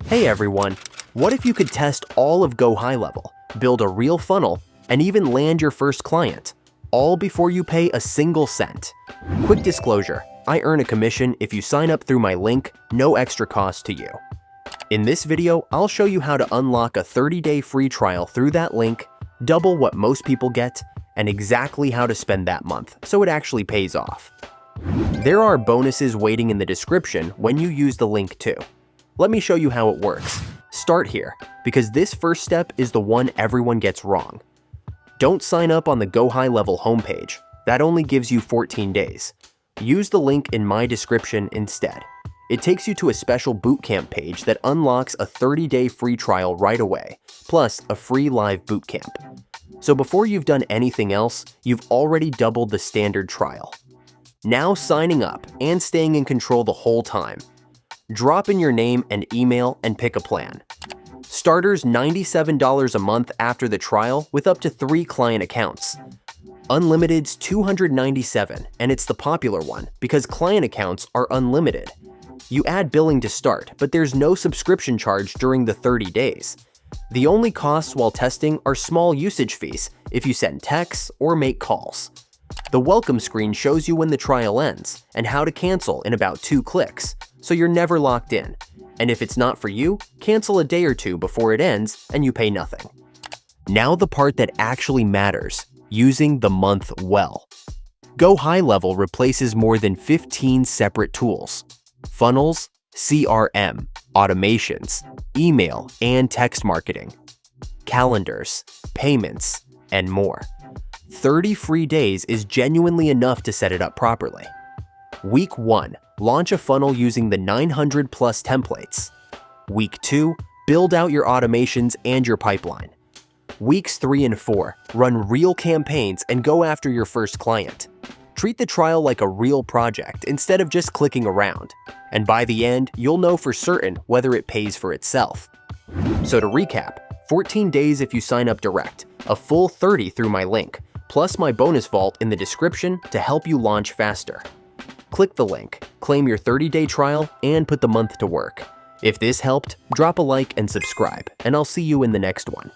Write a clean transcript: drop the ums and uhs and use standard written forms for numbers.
Hey everyone, what if you could test all of GoHighLevel, build a real funnel, and even land your first client, all before you pay a single cent? Quick disclosure, I earn a commission if you sign up through my link, no extra cost to you. In this video, I'll show you how to unlock a 30-day free trial through that link, double what most people get, and exactly how to spend that month so it actually pays off. There are bonuses waiting in the description when you use the link too. Let me show you how it works. Start here, because this first step is the one everyone gets wrong. Don't sign up on the GoHighLevel homepage. That only gives you 14 days. Use the link in my description instead. It takes you to a special bootcamp page that unlocks a 30-day free trial right away, plus a free live bootcamp. So before you've done anything else, you've already doubled the standard trial. Now signing up and staying in control the whole time. Drop in your name and email and pick a plan. Starters $97 a month after the trial with up to 3 client accounts. Unlimited's $297, and it's the popular one because client accounts are unlimited. You add billing to start, but there's no subscription charge during the 30 days. The only costs while testing are small usage fees if you send texts or make calls. The welcome screen shows you when the trial ends and how to cancel in about 2 clicks, so you're never locked in. And if it's not for you, cancel a day or 2 before it ends and you pay nothing. Now the part that actually matters, using the month well. GoHighLevel replaces more than 15 separate tools: funnels, CRM, automations, email and text marketing, calendars, payments, and more. 30 free days is genuinely enough to set it up properly. Week 1, launch a funnel using the 900 plus templates. Week 2, build out your automations and your pipeline. Weeks 3 and 4, run real campaigns and go after your first client. Treat the trial like a real project instead of just clicking around. And by the end, you'll know for certain whether it pays for itself. So to recap, 14 days if you sign up direct, a full 30 through my link, plus my bonus vault in the description to help you launch faster. Click the link, claim your 30-day trial, and put the month to work. If this helped, drop a like and subscribe, and I'll see you in the next one.